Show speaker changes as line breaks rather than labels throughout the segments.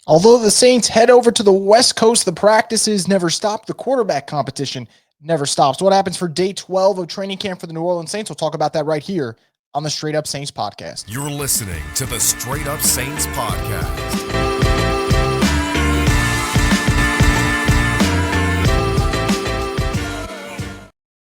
Although the Saints head over to the West Coast, the practices never stop. The quarterback competition never stops. What happens for day 12 of training camp for the New Orleans Saints? We'll talk about that right here on the Straight Up Saints podcast.
You're listening to the Straight Up Saints podcast.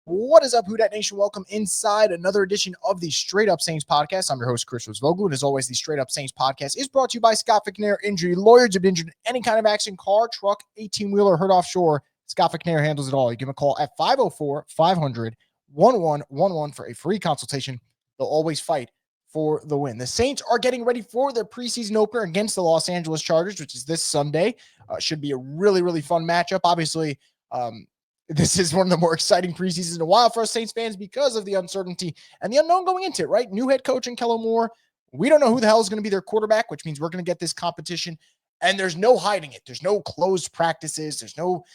What is up, Who Dat Nation? Welcome inside another edition of the Straight Up Saints podcast. I'm your host, Chris Vogel, and as always, the Straight Up Saints podcast is brought to you by Scott McNair Injury Lawyers. If you've been injured in any kind of accident, car, truck, 18-wheeler, hurt offshore, Scott McNair handles it all. You give him a call at 504-500-1111 for a free consultation. They'll always fight for the win. The Saints are getting ready for their preseason opener against the Los Angeles Chargers, which is this Sunday. Should be a really, really fun matchup. Obviously, this is one of the more exciting preseasons in a while for us Saints fans because of the uncertainty and the unknown going into it, right? New head coach in Kellen Moore. We don't know who the hell is going to be their quarterback, which means we're going to get this competition, and there's no hiding it. There's no closed practices. There's no,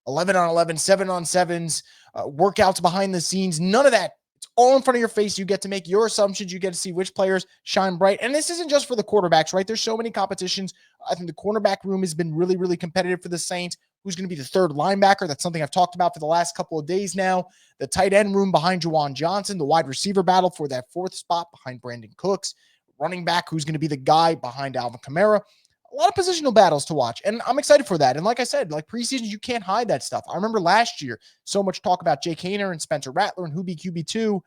11 on 11, 7 on 7s, workouts behind the scenes. None of that. It's all in front of your face. You get to make your assumptions. You get to see which players shine bright. And this isn't just for the quarterbacks, right? There's so many competitions. I think the cornerback room has been really, really competitive for the Saints. Who's going to be the third linebacker? That's something I've talked about for the last couple of days now. The tight end room behind Juwan Johnson, the wide receiver battle for that fourth spot behind Brandon Cooks, running back who's going to be the guy behind Alvin Kamara. A lot of positional battles to watch, and I'm excited for that. And like I said, like preseason, you can't hide that stuff. I remember last year, so much talk about Jake Haener and Spencer Rattler and who be QB2,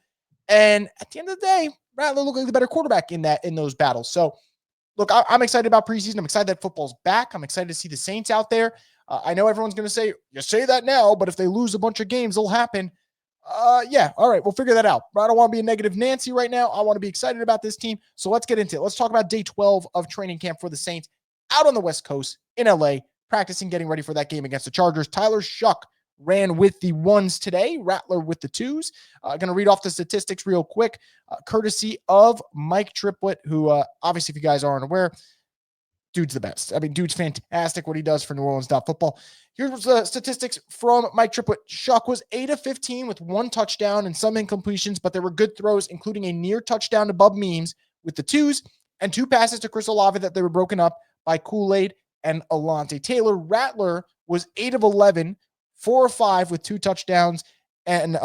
and at the end of the day, Rattler looked like the better quarterback in those battles. So, look, I'm excited about preseason. I'm excited that football's back. I'm excited to see the Saints out there. I know everyone's going to say, you say that now, but if they lose a bunch of games, it'll happen. Yeah, all right, we'll figure that out. But I don't want to be a negative Nancy right now. I want to be excited about this team. So let's get into it. Let's talk about day 12 of training camp for the Saints out on the West Coast in LA, practicing, getting ready for that game against the Chargers. Tyler Shuck ran with the ones today, Rattler with the twos. Going to read off the statistics real quick, courtesy of Mike Triplett, who obviously, if you guys aren't aware, dude's the best. I mean, dude's fantastic what he does for New Orleans football. Here's the statistics from Mike Triplett. Shough was 8 of 15 with 1 touchdown and some incompletions, but there were good throws, including a near touchdown to Bub Memes with the twos and 2 passes to Chris Olave that they were broken up by Kool-Aid and Elandon Taylor. Rattler was 8 of 11, 4 of 5 with 2 touchdowns and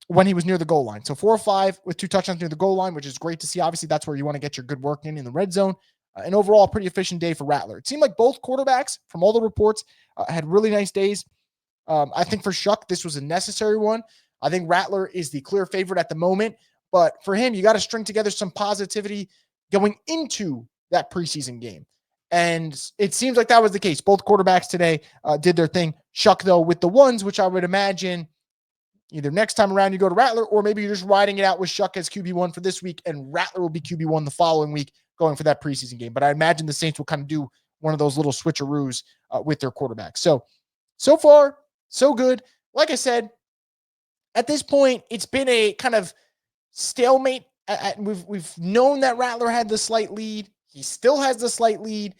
when he was near the goal line. So 4 of 5 with 2 touchdowns near the goal line, which is great to see. Obviously, that's where you want to get your good work in the red zone. And overall, a pretty efficient day for Rattler. It seemed like both quarterbacks, from all the reports, had really nice days. I think for Shough, this was a necessary one. I think Rattler is the clear favorite at the moment. But for him, you got to string together some positivity going into that preseason game. And it seems like that was the case. Both quarterbacks today did their thing. Shough, though, with the ones, which I would imagine either next time around you go to Rattler, or maybe you're just riding it out with Shough as QB1 for this week, and Rattler will be QB1 the following week, going for that preseason game. But I imagine the Saints will kind of do one of those little switcheroos with their quarterback. So far, so good. Like I said, at this point, it's been a kind of stalemate. We've known that Rattler had the slight lead. He still has the slight lead.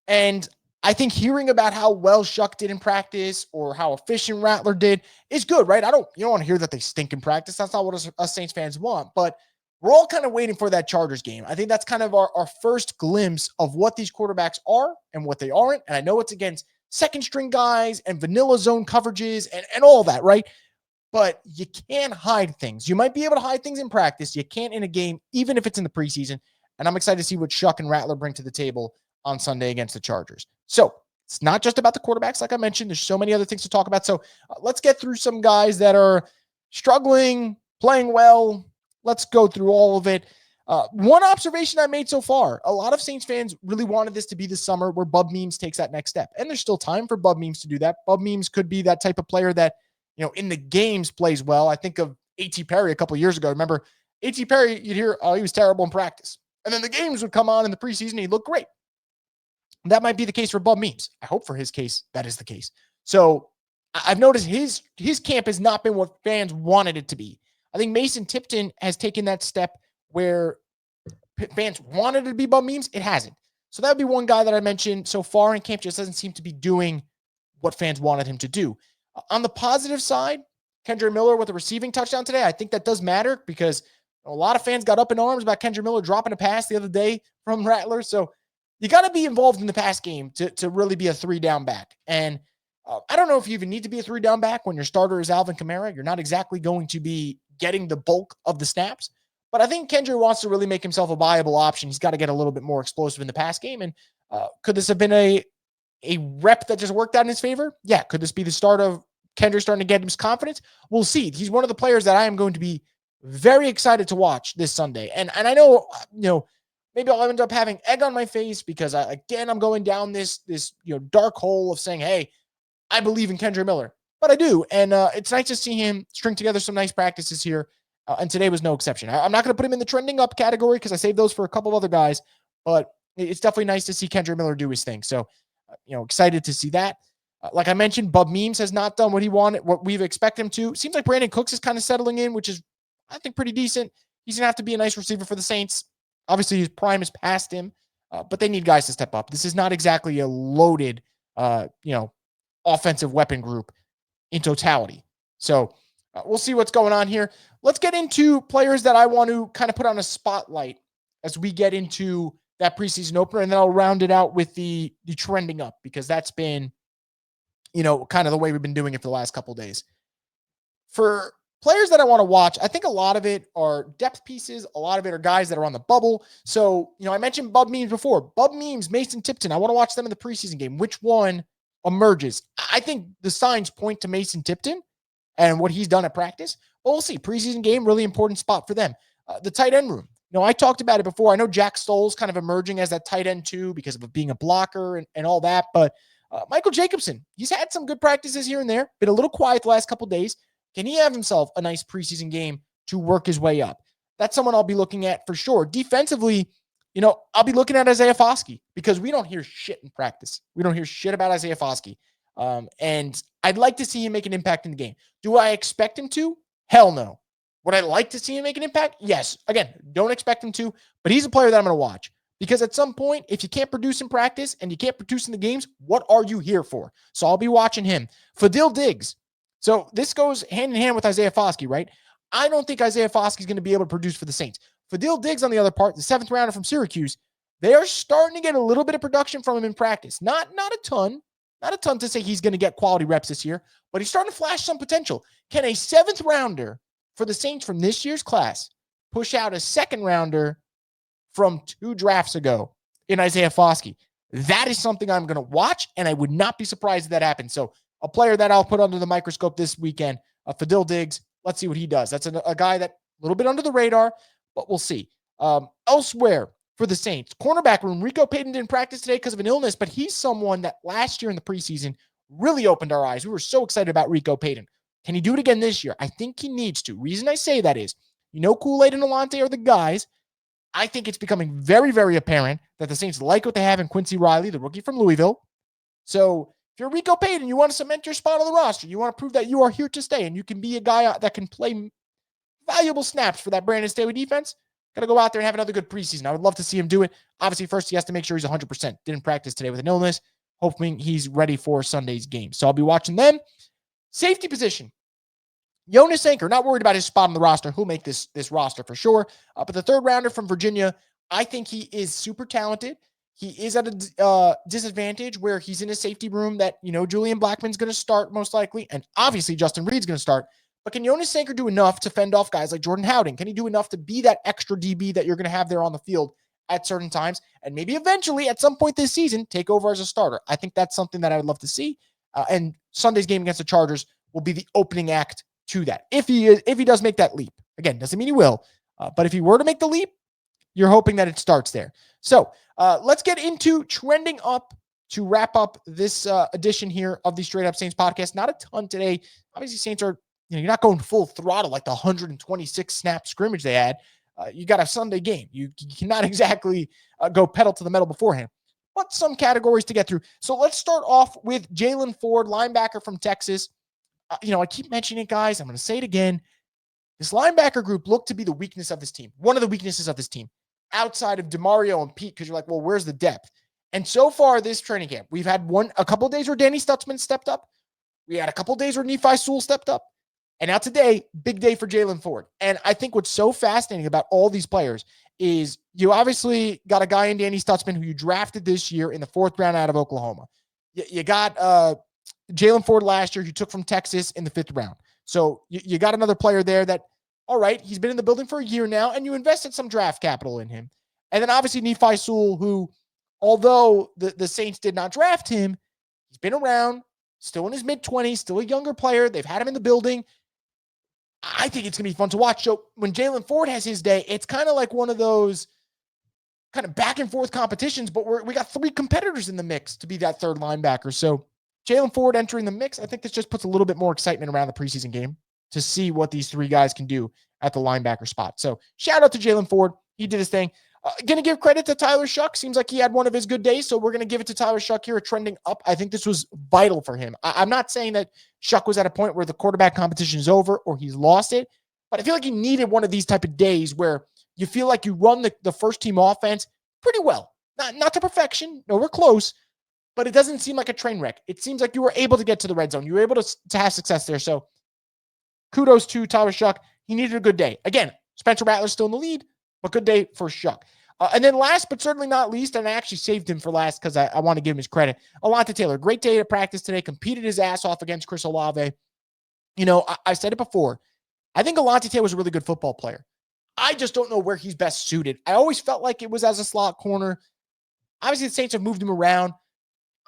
And I think hearing about how well Shough did in practice or how efficient Rattler did is good, right? You don't want to hear that they stink in practice. That's not what us Saints fans want. But we're all kind of waiting for that Chargers game. I think that's kind of our first glimpse of what these quarterbacks are and what they aren't. And I know it's against second string guys and vanilla zone coverages and all that, right? But you can't hide things. You might be able to hide things in practice. You can't in a game, even if it's in the preseason. And I'm excited to see what Shough and Rattler bring to the table on Sunday against the Chargers. So it's not just about the quarterbacks. Like I mentioned, there's so many other things to talk about. So let's get through some guys that are struggling, playing well. Let's go through all of it. One observation I made so far, a lot of Saints fans really wanted this to be the summer where Bub Memes takes that next step. And there's still time for Bub Memes to do that. Bub Memes could be that type of player that, in the games plays well. I think of A.T. Perry a couple of years ago. Remember, A.T. Perry, you'd hear, oh, he was terrible in practice. And then the games would come on in the preseason and he'd look great. That might be the case for Bub Memes. I hope for his case that is the case. So I've noticed his camp has not been what fans wanted it to be. I think Mason Tipton has taken that step where fans wanted it to be Bub Memes. It hasn't. So that would be one guy that I mentioned so far in camp, just doesn't seem to be doing what fans wanted him to do. On the positive side, Kendrick Miller with a receiving touchdown today, I think that does matter because a lot of fans got up in arms about Kendrick Miller dropping a pass the other day from Rattler. So you got to be involved in the pass game to really be a 3-down back. And I don't know if you even need to be a 3-down back when your starter is Alvin Kamara. You're not exactly going to be getting the bulk of the snaps. But I think Kendrick wants to really make himself a viable option. He's got to get a little bit more explosive in the pass game. And could this have been a rep that just worked out in his favor? Yeah. Could this be the start of Kendrick starting to get his confidence? We'll see. He's one of the players that I am going to be very excited to watch this Sunday. And I know, maybe I'll end up having egg on my face because I'm going down this dark hole of saying, hey, I believe in Kendrick Miller, but I do. And it's nice to see him string together some nice practices here. And today was no exception. I'm not going to put him in the trending up category because I saved those for a couple of other guys, but it's definitely nice to see Kendrick Miller do his thing. So, excited to see that. Like I mentioned, Bub Memes has not done what he wanted, what we've expected him to. Seems like Brandon Cooks is kind of settling in, which is, I think, pretty decent. He's going to have to be a nice receiver for the Saints. Obviously, his prime is past him, but they need guys to step up. This is not exactly a loaded, offensive weapon group in totality. So we'll see what's going on here. Let's get into players that I want to kind of put on a spotlight as we get into that preseason opener, and then I'll round it out with the trending up because that's been, kind of the way we've been doing it for the last couple of days. For players that I want to watch, I think a lot of it are depth pieces. A lot of it are guys that are on the bubble. So, I mentioned Bub Memes before. Bub Memes, Mason Tipton. I want to watch them in the preseason game. Which one emerges? I think the signs point to Mason Tipton and what he's done at practice. But we'll see. Preseason game, really important spot for them. The tight end room. I talked about it before. I know Jack Stoll's kind of emerging as that tight end too because of being a blocker and all that. But Michael Jacobson, he's had some good practices here and there. Been a little quiet the last couple of days. Can he have himself a nice preseason game to work his way up? That's someone I'll be looking at for sure. Defensively, I'll be looking at Isaiah Foskey because we don't hear shit in practice. We don't hear shit about Isaiah Foskey. And I'd like to see him make an impact in the game. Do I expect him to? Hell no. Would I like to see him make an impact? Yes. Again, don't expect him to, but he's a player that I'm going to watch because at some point, if you can't produce in practice and you can't produce in the games, what are you here for? So I'll be watching him. Fadil Diggs. So this goes hand in hand with Isaiah Foskey, right? I don't think Isaiah Foskey is going to be able to produce for the Saints. Fadil Diggs, on the other part, the 7th rounder from Syracuse, they are starting to get a little bit of production from him in practice. Not a ton to say he's going to get quality reps this year, but he's starting to flash some potential. Can a 7th rounder for the Saints from this year's class push out a 2nd rounder from 2 drafts ago in Isaiah Foskey? That is something I'm going to watch, and I would not be surprised if that happens. So a player that I'll put under the microscope this weekend, Fadil Diggs. Let's see what he does. That's a guy that a little bit under the radar, but we'll see. Elsewhere for the Saints, cornerback room, Rico Payton didn't practice today because of an illness, but he's someone that last year in the preseason really opened our eyes. We were so excited about Rico Payton. Can he do it again this year? I think he needs to. Reason I say that is, Kool-Aid and Elandon are the guys. I think it's becoming very, very apparent that the Saints like what they have in Quincy Riley, the rookie from Louisville. So if you're Rico Payton, you want to cement your spot on the roster. You want to prove that you are here to stay and you can be a guy that can play valuable snaps for that Brandon Staley defense. Got to go out there and have another good preseason. I would love to see him do it. Obviously, first he has to make sure he's 100%. Didn't practice today with an illness. Hoping he's ready for Sunday's game. So I'll be watching them. Safety position. Jonas Anchor, not worried about his spot on the roster. He'll make this roster for sure. But the 3rd rounder from Virginia, I think he is super talented. He is at a disadvantage where he's in a safety room that, Julian Blackmon's going to start most likely. And obviously Justin Reed's going to start. But can Jonas Anchor do enough to fend off guys like Jordan Howden? Can he do enough to be that extra DB that you're going to have there on the field at certain times? And maybe eventually at some point this season, take over as a starter. I think that's something that I would love to see. And Sunday's game against the Chargers will be the opening act to that. If he does make that leap. Again, doesn't mean he will. But if he were to make the leap, you're hoping that it starts there. So let's get into trending up to wrap up this edition here of the Straight Up Saints podcast. Not a ton today. Obviously, Saints are, you're not going full throttle like the 126 snap scrimmage they had. You got a Sunday game. You cannot exactly go pedal to the metal beforehand. But some categories to get through. So let's start off with Jalen Ford, linebacker from Texas. I keep mentioning it, guys. I'm going to say it again. This linebacker group looked to be the weakness of this team. One of the weaknesses of this team outside of DeMario and Pete, because you're like, well, where's the depth? And so far this training camp, we've had a couple of days where Danny Stutzman stepped up. We had a couple of days where Nephi Sewell stepped up. And now today, big day for Jalen Ford. And I think what's so fascinating about all these players is you obviously got a guy in Danny Stutzman who you drafted this year in the 4th round out of Oklahoma. You got Jalen Ford last year you took from Texas in the 5th round. So you got another player there that, all right, he's been in the building for a year now, and you invested some draft capital in him. And then obviously Nephi Sewell, who, although the Saints did not draft him, he's been around, still in his mid-20s, still a younger player. They've had him in the building. I think it's going to be fun to watch. So when Jalen Ford has his day, it's kind of like one of those kind of back and forth competitions, but we got 3 competitors in the mix to be that 3rd linebacker. So Jalen Ford entering the mix, I think this just puts a little bit more excitement around the preseason game to see what these 3 guys can do at the linebacker spot. So shout out to Jalen Ford. He did his thing. Going to give credit to Tyler Shough. Seems like he had one of his good days, so we're going to give it to Tyler Shough here, trending up. I think this was vital for him. I'm not saying that Shough was at a point where the quarterback competition is over or he's lost it, but I feel like he needed one of these type of days where you feel like you run the first team offense pretty well. Not to perfection. No, we're close, but it doesn't seem like a train wreck. It seems like you were able to get to the red zone. You were able to have success there. So kudos to Tyler Shough. He needed a good day. Again, Spencer Rattler's still in the lead, but good day for Shough. And then last but certainly not least, and I actually saved him for last because I want to give him his credit, Elandon Taylor. Great day at practice today. Competed his ass off against Chris Olave. You know, I said it before. I think Elandon Taylor was a really good football player. I just don't know where he's best suited. I always felt like it was as a slot corner. Obviously, the Saints have moved him around.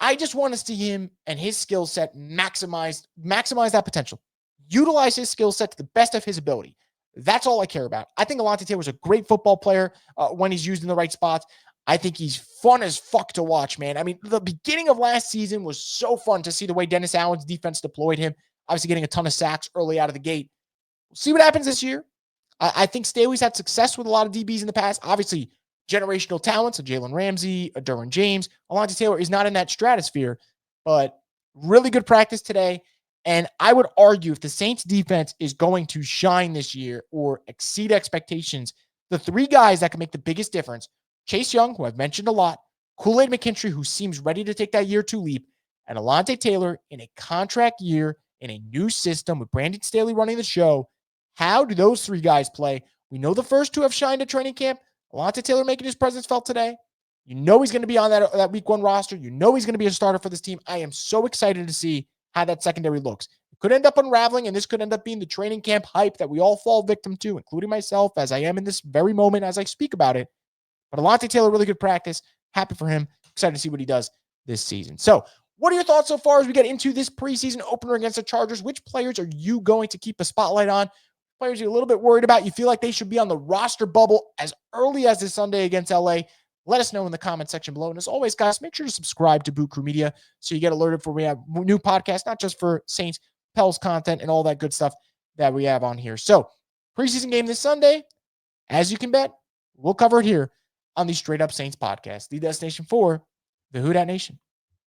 I just want to see him and his skill set maximize that potential. Utilize his skill set to the best of his ability. That's all I care about. I think Elandon Taylor was a great football player when he's used in the right spots. I think he's fun as fuck to watch, man. I mean, the beginning of last season was so fun to see the way Dennis Allen's defense deployed him, obviously getting a ton of sacks early out of the gate. We'll see what happens this year. I think Staley's had success with a lot of DBs in the past. Obviously, generational talents, a Jalen Ramsey, a Derwin James. Elandon Taylor is not in that stratosphere, but really good practice today. And I would argue if the Saints defense is going to shine this year or exceed expectations, the 3 guys that can make the biggest difference, Chase Young, who I've mentioned a lot, Kool-Aid McKinstry, who seems ready to take that year 2 leap, and Elandon Taylor in a contract year in a new system with Brandon Staley running the show. How do those 3 guys play? We know the first 2 have shined at training camp. Elandon Taylor making his presence felt today. You know he's going to be on that week 1 roster. You know he's going to be a starter for this team. I am so excited to see how that secondary looks. It could end up unraveling, and this could end up being the training camp hype that we all fall victim to, including myself, as I am in this very moment as I speak about it. But Elandon Taylor, really good practice. Happy for him. Excited to see what he does this season. So, what are your thoughts so far as we get into this preseason opener against the Chargers? Which players are you going to keep a spotlight on? Players you're a little bit worried about, you feel like they should be on the roster bubble as early as this Sunday against LA? Let us know in the comment section below. And as always, guys, make sure to subscribe to Boot Crew Media so you get alerted for we have new podcasts, not just for Saints, Pels content, and all that good stuff that we have on here. So, preseason game this Sunday, as you can bet, we'll cover it here on the Straight Up Saints podcast, the destination for the Who Dat Nation.